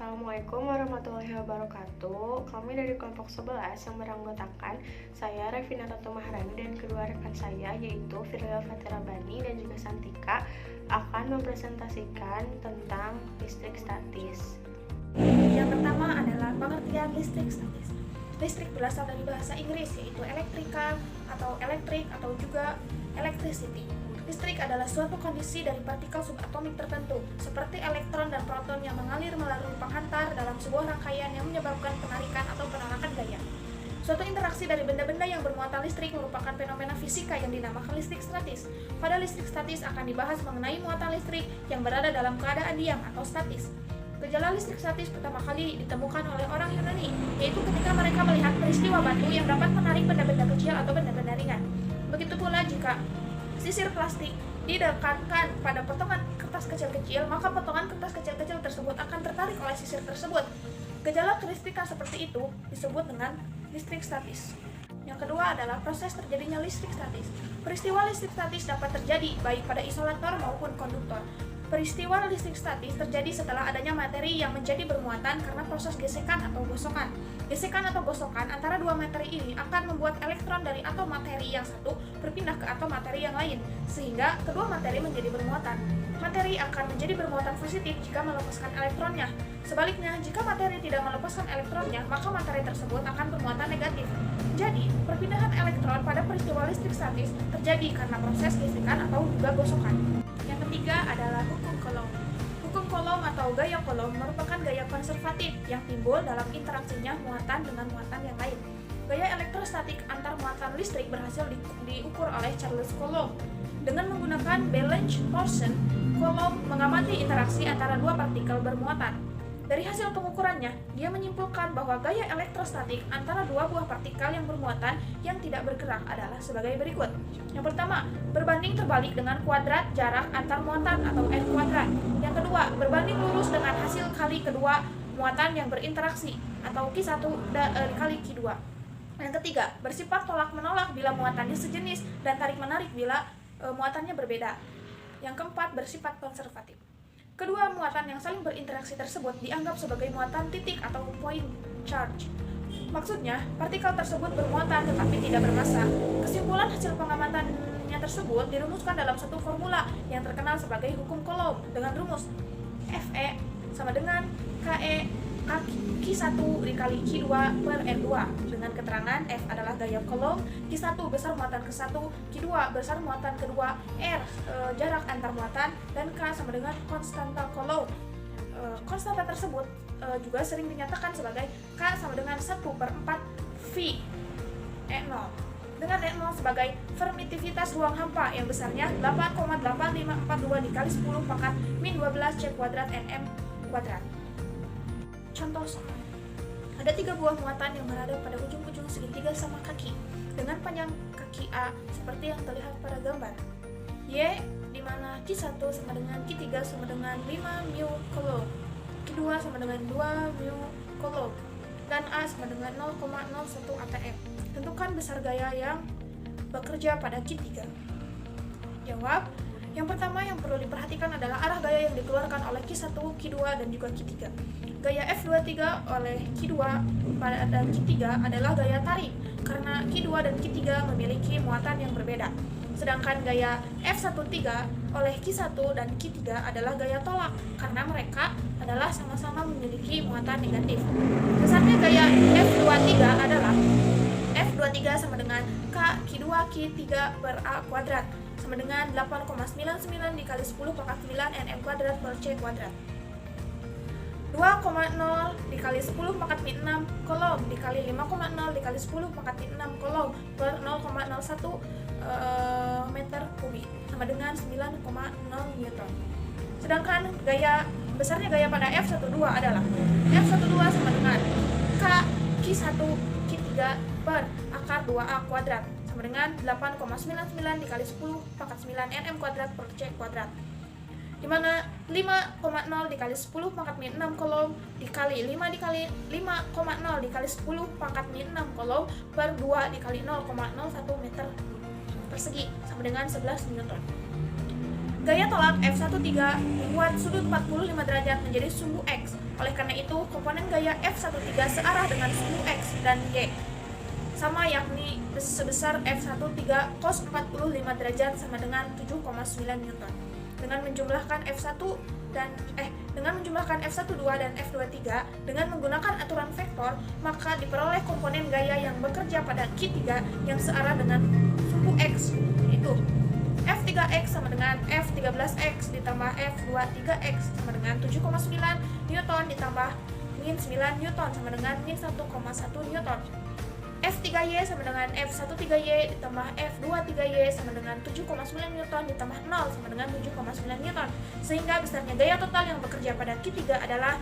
Assalamualaikum warahmatullahi wabarakatuh. Kami dari kelompok 11 yang beranggotakan saya Revina Ratu Maharani dan kedua rekan saya yaitu Firla Fatira Bani dan juga Santika akan mempresentasikan tentang listrik statis. Yang pertama adalah pengertian listrik statis. Listrik berasal dari bahasa Inggris yaitu electrical atau electric atau juga electricity. Listrik adalah suatu kondisi dari partikel subatomik tertentu, seperti elektron dan proton yang mengalir melalui penghantar dalam sebuah rangkaian yang menyebabkan penarikan atau penolakan gaya. Suatu interaksi dari benda-benda yang bermuatan listrik merupakan fenomena fisika yang dinamakan listrik statis. Pada listrik statis akan dibahas mengenai muatan listrik yang berada dalam keadaan diam atau statis. Gejala listrik statis pertama kali ditemukan oleh orang Yunani, yaitu ketika mereka melihat peristiwa batu yang dapat menarik benda-benda kecil atau benda-benda ringan. Begitu pula jika sisir plastik didekatkan pada potongan kertas kecil-kecil, maka potongan kertas kecil-kecil tersebut akan tertarik oleh sisir tersebut. Gejala kelistrikan seperti itu disebut dengan listrik statis. Yang kedua adalah proses terjadinya listrik statis. Peristiwa listrik statis dapat terjadi baik pada isolator maupun konduktor. Peristiwa listrik statis terjadi setelah adanya materi yang menjadi bermuatan karena proses gesekan atau gosokan. Gesekan atau gosokan antara dua materi ini akan membuat elektron dari atom materi yang satu berpindah ke atom materi yang lain, sehingga kedua materi menjadi bermuatan. Materi akan menjadi bermuatan positif jika melepaskan elektronnya. Sebaliknya, jika materi tidak melepaskan elektronnya, maka materi tersebut akan bermuatan negatif. Jadi, perpindahan elektron pada peristiwa listrik statis terjadi karena proses gesekan atau juga gosokan. Yang ketiga adalah hukum Coulomb. Hukum Coulomb atau gaya Coulomb merupakan gaya konservatif yang timbul dalam interaksinya muatan dengan muatan yang lain. Gaya elektrostatik antar muatan listrik berhasil diukur oleh Charles Coulomb. Dengan menggunakan Balance torsion, Coulomb mengamati interaksi antara dua partikel bermuatan. Dari hasil pengukurannya, dia menyimpulkan bahwa gaya elektrostatik antara dua buah partikel yang bermuatan yang tidak bergerak adalah sebagai berikut. Yang pertama, berbanding terbalik dengan kuadrat jarak antar muatan atau N kuadrat. Yang kedua, berbanding lurus dengan hasil kali kedua muatan yang berinteraksi atau Q1 dikali Q2. Yang ketiga, bersifat tolak-menolak bila muatannya sejenis dan tarik-menarik bila muatannya berbeda. Yang keempat, bersifat konservatif. Kedua muatan yang saling berinteraksi tersebut dianggap sebagai muatan titik atau point charge. Maksudnya, partikel tersebut bermuatan tetapi tidak bermassa. Kesimpulan hasil pengamatannya tersebut dirumuskan dalam satu formula yang terkenal sebagai hukum Coulomb dengan rumus Fe sama dengan Ke Q1 dikali Q2 per N2 dengan keterangan F adalah gaya Coulomb, Q1 besar muatan ke-1, Q2 besar muatan kedua, R jarak antar muatan, dan K sama dengan konstanta Coulomb. Konstanta tersebut juga sering dinyatakan sebagai K sama dengan 1/4 V E0 dengan E0 sebagai permitivitas ruang hampa yang besarnya 8,8542 dikali 10 pangkat min 12 C kuadrat Nm kuadrat. Contoh soal. Ada 3 buah muatan yang berada pada ujung-ujung segitiga sama kaki dengan panjang kaki A seperti yang terlihat pada gambar. Y di mana Q1 sama dengan Q3 sama dengan 5 mu Coulomb, Q2 sama dengan 2 mu Coulomb, dan A sama dengan 0,01 atm. Tentukan besar gaya yang bekerja pada Q3. Jawab. Yang pertama yang perlu diperhatikan adalah arah gaya yang dikeluarkan oleh Q1, Q2, dan juga Q3. Gaya F23 oleh Q2 pada Q3 adalah gaya tarik, karena Q2 dan Q3 memiliki muatan yang berbeda. Sedangkan gaya F13 oleh Q1 dan Q3 adalah gaya tolak, karena mereka adalah sama-sama memiliki muatan negatif. Dasarnya gaya F23 adalah F23 sama dengan K Q2 Q3 per A kuadrat sama dengan 8,99 dikali 10 pangkat 9 Nm kuadrat per C kuadrat. 2,0 dikali 10 pangkat min 6 Coulomb dikali 5,0 dikali 10 pangkat min 6 Coulomb per 0,01 meter kubik sama dengan 9,0 Newton. Sedangkan besarnya gaya pada F12 adalah F12 sama dengan K Q1 Q3 per akar 2A kuadrat sama dengan 8,99 dikali 10 pangkat 9 Nm kuadrat per C kuadrat, di mana 5,0 dikali 10 pangkat min 6 Coulomb dikali 5 dikali 5,0 dikali 10 pangkat min 6 Coulomb per 2 dikali 0,01 meter persegi sama dengan 11 Newton. Gaya tolak F13 membuat sudut 45 derajat menjadi sumbu X. Oleh karena itu, komponen gaya F13 searah dengan sumbu X dan Y sama, yakni sebesar F13 cos 45 derajat sama dengan 7,9 Newton. Dengan menjumlahkan F12 dan F23 dengan menggunakan aturan vektor, maka diperoleh komponen gaya yang bekerja pada Q3 yang searah dengan sumbu X, yaitu F3X sama dengan F13X ditambah F23X sama dengan 7,9 Newton ditambah min 9 Newton sama dengan min 1,1 Newton. F3Y sama dengan F13Y ditambah F23Y sama dengan 7,9 Newton ditambah 0 sama dengan 7,9 Newton. Sehingga besarnya gaya total yang bekerja pada Q3 adalah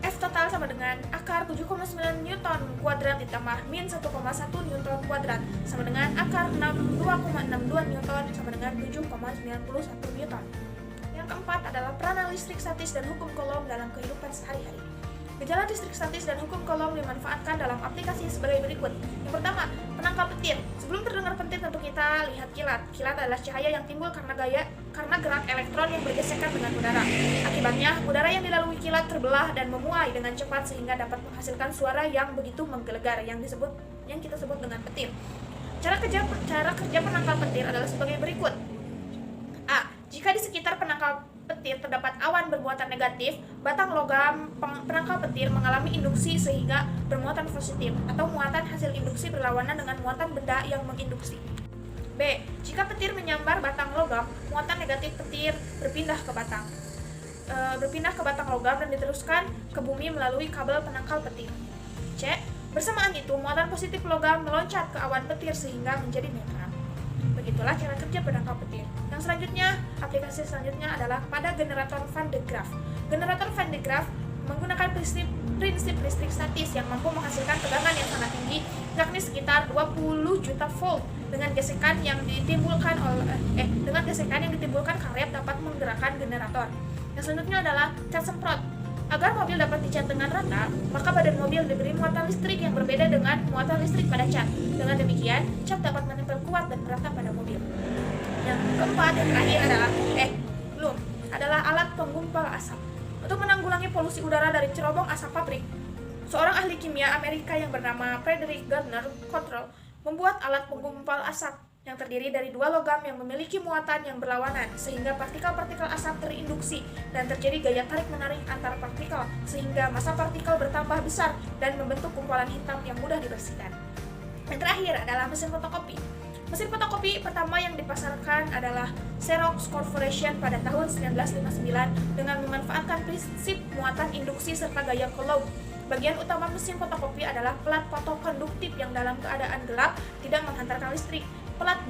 F total sama dengan akar 7,9 Newton kuadrat ditambah min 1,1 Newton kuadrat sama dengan akar 2,62 Newton sama dengan 7,91 Newton. Yang keempat adalah peranan listrik statis dan hukum Coulomb dalam kehidupan sehari-hari. Gejala listrik statis dan hukum Coulomb dimanfaatkan dalam aplikasi sebagai berikut. Yang pertama, penangkal petir. Sebelum terdengar petir, tentu kita lihat kilat. Kilat adalah cahaya yang timbul karena gerak elektron yang bergesekan dengan udara. Akibatnya, udara yang dilalui kilat terbelah dan memuai dengan cepat sehingga dapat menghasilkan suara yang begitu menggelegar yang kita sebut dengan petir. Cara kerja penangkal petir adalah sebagai berikut. A. Jika di sekitar penangkal petir terdapat awan bermuatan negatif, batang logam penangkal petir mengalami induksi sehingga bermuatan positif, atau muatan hasil induksi berlawanan dengan muatan benda yang menginduksi. B. Jika petir menyambar batang logam, muatan negatif petir berpindah ke batang logam dan diteruskan ke bumi melalui kabel penangkal petir. C. Bersamaan itu, muatan positif logam meloncat ke awan petir sehingga menjadi netral. Begitulah cara kerja penangkal petir. Yang selanjutnya, aplikasi selanjutnya adalah pada generator Van de Graaff. Generator Van de Graaff menggunakan prinsip listrik statis yang mampu menghasilkan tegangan yang sangat tinggi, yakni sekitar 20 juta volt. Dengan gesekan yang ditimbulkan karet dapat menggerakkan generator. Yang selanjutnya adalah cat semprot. Agar mobil dapat dicat dengan rata, maka badan mobil diberi muatan listrik yang berbeda dengan muatan listrik pada cat. Dengan demikian, cat dapat menempel kuat dan merata pada mobil. Yang keempat, yang terakhir adalah alat penggumpal asap. Untuk menanggulangi polusi udara dari cerobong asap pabrik, seorang ahli kimia Amerika yang bernama Frederick Gardner Cottrell membuat alat penggumpal asap yang terdiri dari dua logam yang memiliki muatan yang berlawanan, sehingga partikel-partikel asap terinduksi dan terjadi gaya tarik-menarik antar partikel, sehingga massa partikel bertambah besar dan membentuk gumpalan hitam yang mudah dibersihkan. Yang terakhir adalah mesin fotokopi. Mesin fotokopi pertama yang dipasarkan adalah Xerox Corporation pada tahun 1959 dengan memanfaatkan prinsip muatan induksi serta gaya Coulomb. Bagian utama mesin fotokopi adalah pelat fotokonduktif yang dalam keadaan gelap tidak menghantarkan listrik. Pelat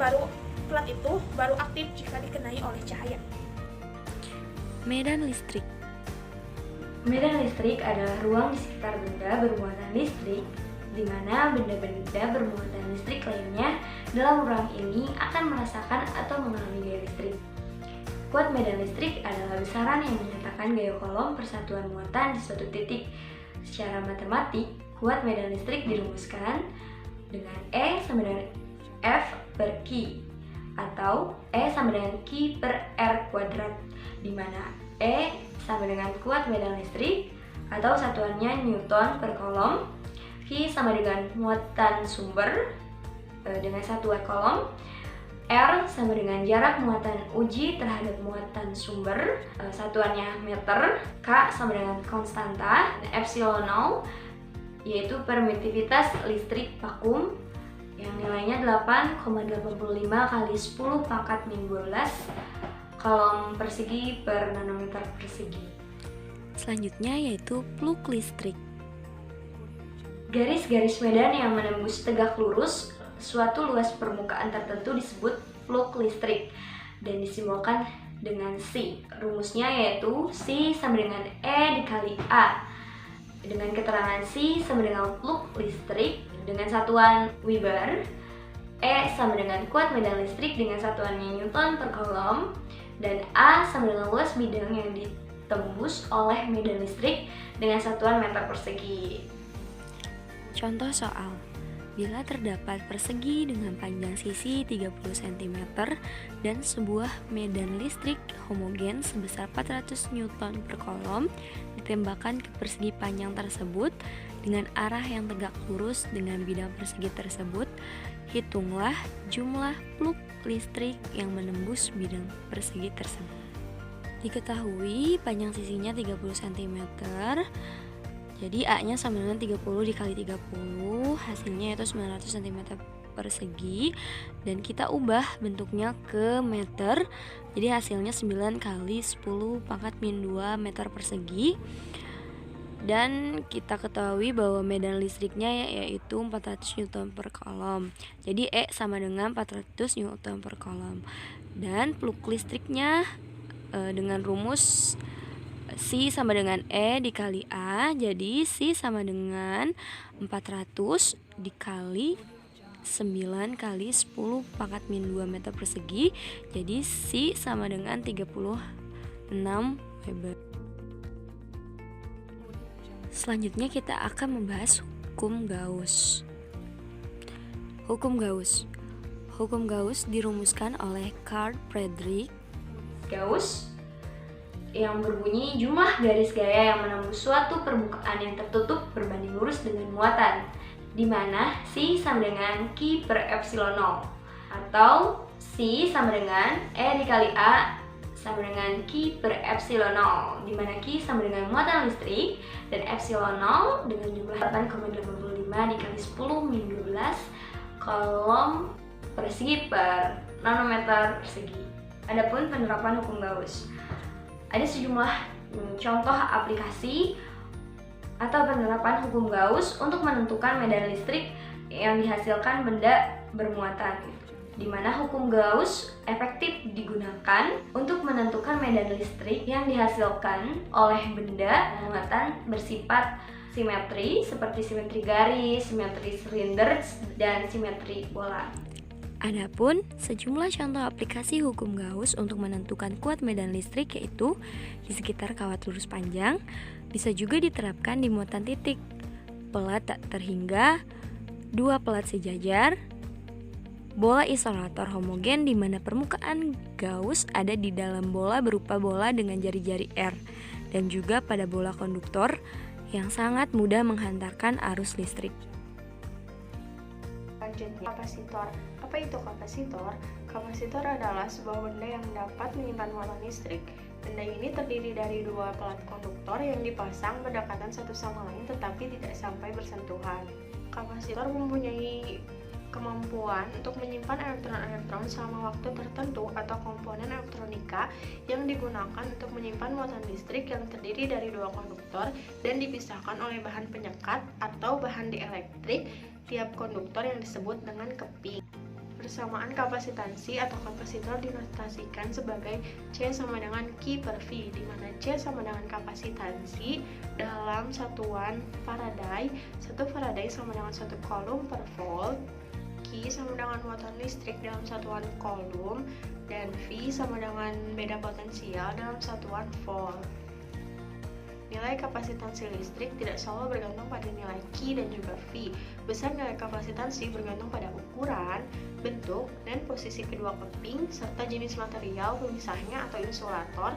itu baru aktif jika dikenai oleh cahaya. Medan listrik. Medan listrik adalah ruang di sekitar benda bermuatan listrik, di mana benda-benda bermuatan listrik lainnya dalam ruang ini akan merasakan atau mengalami gaya listrik. Kuat medan listrik adalah besaran yang menyatakan gaya Coulomb persatuan muatan di suatu titik. Secara matematik, kuat medan listrik dirumuskan dengan E sama dengan F per Q, atau E sama dengan Q per R kuadrat, di mana E sama dengan kuat medan listrik atau satuannya Newton per Coulomb, Q sama dengan muatan sumber dengan satuan Coulomb, R sama dengan jarak muatan uji terhadap muatan sumber, satuannya meter, K sama dengan konstanta, epsilon 0 yaitu permitivitas listrik vakum yang nilainya 8,85 kali 10 pangkat min 12 Coulomb persegi per nanometer persegi. Selanjutnya yaitu plug listrik. Garis-garis medan yang menembus tegak lurus suatu luas permukaan tertentu disebut plug listrik dan disimbolkan dengan C. Rumusnya yaitu C sama dengan E dikali A. Dengan keterangan C sama dengan plug listrik dengan satuan Weber, E sama dengan kuat medan listrik dengan satuannya Newton per Coulomb, dan A sama dengan luas bidang yang ditembus oleh medan listrik dengan satuan meter persegi. Contoh soal. bila terdapat persegi dengan panjang sisi 30 cm dan sebuah medan listrik homogen sebesar 400 Newton per kolom ditembakkan ke persegi panjang tersebut dengan arah yang tegak lurus dengan bidang persegi tersebut. Hitunglah jumlah plug listrik yang menembus bidang persegi tersebut. Diketahui panjang sisinya 30 cm. Jadi A-nya sama dengan 30 dikali 30, hasilnya yaitu 900 cm persegi, dan kita ubah bentuknya ke meter. Jadi hasilnya 9 kali 10 pangkat min 2 meter persegi. Dan kita ketahui bahwa medan listriknya yaitu 400 Newton per kolom. Jadi E sama dengan 400 Newton per kolom. Dan plug listriknya dengan rumus C sama dengan E dikali A, jadi C sama dengan 400 dikali 9 kali 10 pangkat min 2 meter persegi, jadi C sama dengan 36 Weber. Selanjutnya kita akan membahas hukum Gauss. Hukum Gauss. Hukum Gauss dirumuskan oleh Carl Friedrich Gauss yang berbunyi jumlah garis gaya yang menembus suatu permukaan yang tertutup berbanding lurus dengan muatan, di mana C sama dengan Q per epsilon 0, atau C sama dengan E dikali A sama dengan Q per epsilon 0, di mana Q sama dengan muatan listrik dan epsilon 0 dengan jumlah 8,85 dikali 10 min 12 kolom persegi per nanometer persegi. Adapun penerapan hukum Gauss, ada sejumlah contoh aplikasi atau penerapan hukum Gauss untuk menentukan medan listrik yang dihasilkan benda bermuatan, di mana hukum Gauss efektif digunakan untuk menentukan medan listrik yang dihasilkan oleh benda bermuatan bersifat simetri seperti simetri garis, simetri silinder, dan simetri bola. Adapun sejumlah contoh aplikasi hukum Gauss untuk menentukan kuat medan listrik yaitu di sekitar kawat lurus panjang, bisa juga diterapkan di muatan titik, pelat tak terhingga, dua pelat sejajar, bola isolator homogen di mana permukaan Gauss ada di dalam bola berupa bola dengan jari-jari R, dan juga pada bola konduktor yang sangat mudah menghantarkan arus listrik. Selanjutnya, kapasitor. Apa itu kapasitor? Kapasitor adalah sebuah benda yang dapat menyimpan muatan listrik. Benda ini terdiri dari dua pelat konduktor yang dipasang berdekatan satu sama lain tetapi tidak sampai bersentuhan. Kapasitor mempunyai kemampuan untuk menyimpan elektron-elektron selama waktu tertentu atau komponen elektronika yang digunakan untuk menyimpan muatan listrik yang terdiri dari dua konduktor dan dipisahkan oleh bahan penyekat atau bahan dielektrik tiap konduktor yang disebut dengan keping. Persamaan kapasitansi atau kapasitor dinotasikan sebagai C sama dengan Q per V, di mana C sama dengan kapasitansi dalam satuan Faraday. 1 Faraday sama dengan 1 coulomb per volt, Q sama dengan muatan listrik dalam satuan coulomb, dan V sama dengan beda potensial dalam satuan volt. Nilai kapasitansi listrik tidak selalu bergantung pada nilai Q dan juga V. Besar nilai kapasitansi bergantung pada ukuran, bentuk, dan posisi kedua keping, serta jenis material pemisahnya atau insulator.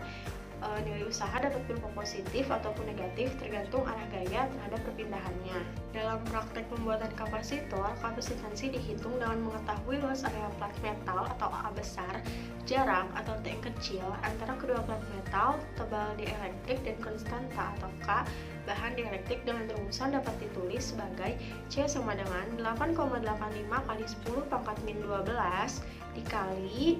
Nilai usaha dapat berupa positif ataupun negatif tergantung arah gaya terhadap perpindahannya. Dalam praktek pembuatan kapasitor, kapasitansi dihitung dengan mengetahui luas area plat metal atau A besar, jarak atau T kecil antara kedua plat metal, tebal dielektrik, dan konstanta atau K bahan dielektrik dengan rumusan dapat ditulis sebagai C sama dengan 8,85 kali 10 pangkat min 12 dikali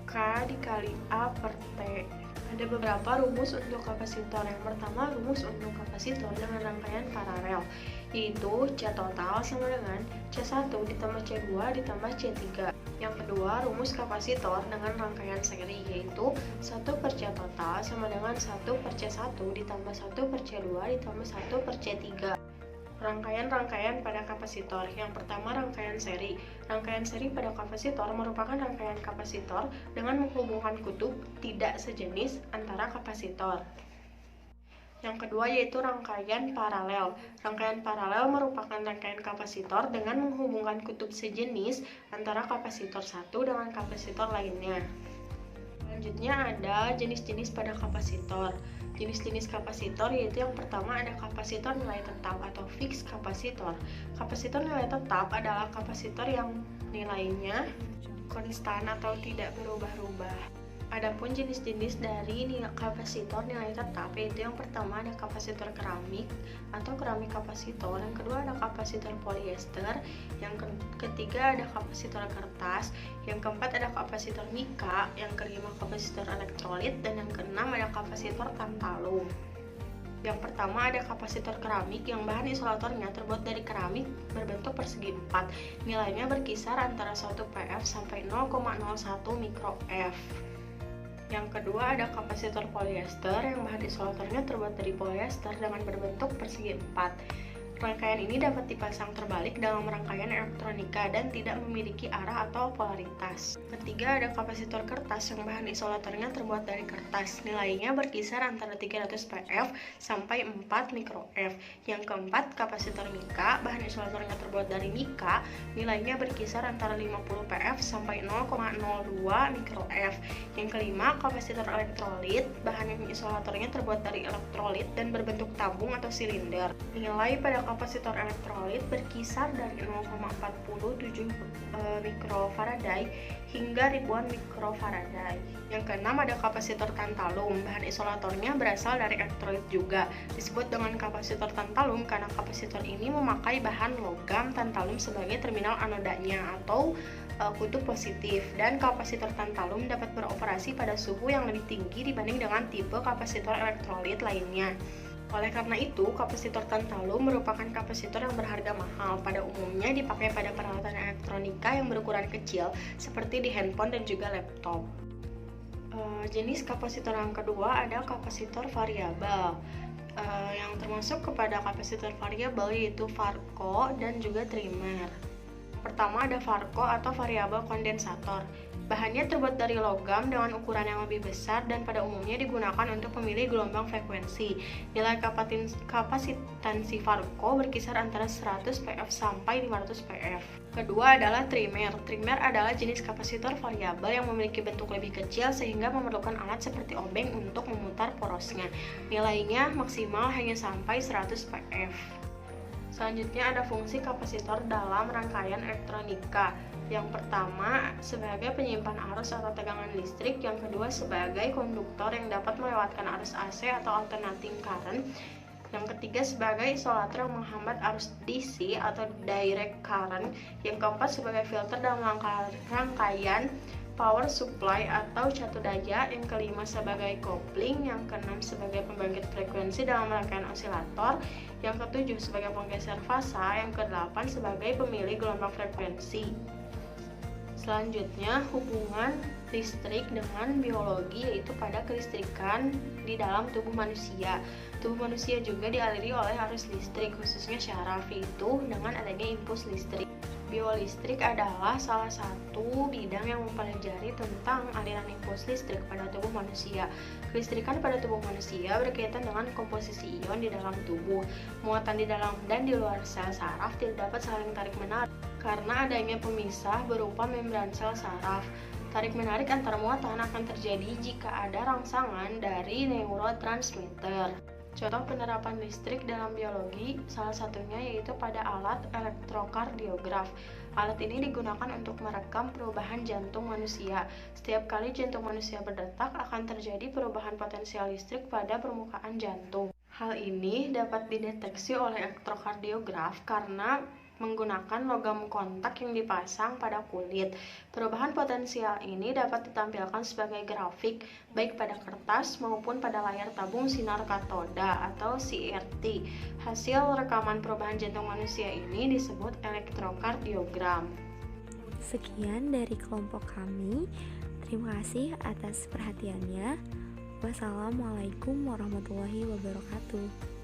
K dikali A per T. Ada beberapa rumus untuk kapasitor. Yang pertama, rumus untuk kapasitor dengan rangkaian paralel, yaitu C total sama dengan C1 ditambah C2 ditambah C3. Yang kedua, rumus kapasitor dengan rangkaian seri, yaitu 1 per C total sama dengan 1 per C1 ditambah 1 per C2 ditambah 1 per C3. Rangkaian-rangkaian pada kapasitor. Yang pertama, rangkaian seri. Rangkaian seri pada kapasitor merupakan rangkaian kapasitor dengan menghubungkan kutub tidak sejenis antara kapasitor. Yang kedua yaitu rangkaian paralel. Rangkaian paralel merupakan rangkaian kapasitor dengan menghubungkan kutub sejenis antara kapasitor satu dengan kapasitor lainnya. Selanjutnya ada jenis-jenis pada kapasitor. Jenis-jenis kapasitor yaitu yang pertama ada kapasitor nilai tetap atau fixed kapasitor. Kapasitor nilai tetap adalah kapasitor yang nilainya konstan atau tidak berubah-ubah. Adapun jenis-jenis dari kapasitor nilai tetap yaitu yang pertama ada kapasitor keramik atau keramik kapasitor, yang kedua ada kapasitor polyester, yang ketiga ada kapasitor kertas, yang keempat ada kapasitor mika, yang kelima kapasitor elektrolit, dan yang keenam ada kapasitor tantalum. Yang pertama ada kapasitor keramik yang bahan isolatornya terbuat dari keramik berbentuk persegi 4. Nilainya berkisar antara 1 pF sampai 0,01 mikroF. Yang kedua ada kapasitor polyester yang bahan isolatornya terbuat dari polyester dengan berbentuk persegi 4. Rangkaian ini dapat dipasang terbalik dalam rangkaian elektronika dan tidak memiliki arah atau polaritas. Ketiga ada kapasitor kertas yang bahan isolatornya terbuat dari kertas. Nilainya berkisar antara 300 pF sampai 4 mikroF. Yang keempat kapasitor mika, bahan isolatornya terbuat dari mika. Nilainya berkisar antara 50 pF sampai 0,02 mikroF. Yang kelima kapasitor elektrolit, bahan isolatornya terbuat dari elektrolit dan berbentuk tabung atau silinder. Nilai pada kapasitor elektrolit berkisar dari 0,47 mikrofaraday hingga ribuan mikrofaraday. Yang keenam ada kapasitor tantalum. Bahan isolatornya berasal dari elektrolit juga. Disebut dengan kapasitor tantalum karena kapasitor ini memakai bahan logam tantalum sebagai terminal anodanya atau kutub positif, dan kapasitor tantalum dapat beroperasi pada suhu yang lebih tinggi dibanding dengan tipe kapasitor elektrolit lainnya. Oleh karena itu, kapasitor tantalum merupakan kapasitor yang berharga mahal. Pada umumnya dipakai pada peralatan elektronika yang berukuran kecil, seperti di handphone dan juga laptop. Jenis kapasitor yang kedua ada kapasitor variabel. Yang termasuk kepada kapasitor variabel yaitu Farco dan juga Trimer. Pertama ada Farco atau variabel kondensator. Bahannya terbuat dari logam dengan ukuran yang lebih besar dan pada umumnya digunakan untuk memilih gelombang frekuensi. Nilai kapasitansi Farco berkisar antara 100 pF sampai 500 pF. Kedua adalah Trimer. Trimer adalah jenis kapasitor variabel yang memiliki bentuk lebih kecil sehingga memerlukan alat seperti obeng untuk memutar porosnya. Nilainya maksimal hanya sampai 100 pF. Selanjutnya ada fungsi kapasitor dalam rangkaian elektronika. Yang pertama sebagai penyimpan arus atau tegangan listrik, yang kedua sebagai konduktor yang dapat melewatkan arus AC atau alternating current, yang ketiga sebagai isolator yang menghambat arus DC atau direct current, yang keempat sebagai filter dalam rangkaian power supply atau catu daya, yang kelima sebagai kopling, yang keenam sebagai pembangkit frekuensi dalam rangkaian osilator, yang ketujuh sebagai penggeser fasa, yang kedelapan sebagai pemilih gelombang frekuensi. Selanjutnya hubungan listrik dengan biologi yaitu pada kelistrikan di dalam tubuh manusia. Tubuh manusia juga dialiri oleh arus listrik, khususnya syaraf, yaitu dengan adanya impuls listrik. Biolistrik adalah salah satu bidang yang mempelajari tentang aliran impuls listrik pada tubuh manusia. Kelistrikan pada tubuh manusia berkaitan dengan komposisi ion di dalam tubuh. Muatan di dalam dan di luar sel saraf tidak dapat saling tarik-menarik karena adanya pemisah berupa membran sel saraf. Tarik-menarik antar muatan akan terjadi jika ada rangsangan dari neurotransmitter. Contoh penerapan listrik dalam biologi salah satunya yaitu pada alat elektrokardiograf. Alat ini digunakan untuk merekam perubahan jantung manusia. Setiap kali jantung manusia berdetak akan terjadi perubahan potensial listrik pada permukaan jantung. Hal ini dapat dideteksi oleh elektrokardiograf karena menggunakan logam kontak yang dipasang pada kulit. Perubahan potensial ini dapat ditampilkan sebagai grafik baik pada kertas maupun pada layar tabung sinar katoda atau CRT. Hasil rekaman perubahan jantung manusia ini disebut elektrokardiogram. Sekian dari kelompok kami. Terima kasih atas perhatiannya. Wassalamualaikum warahmatullahi wabarakatuh.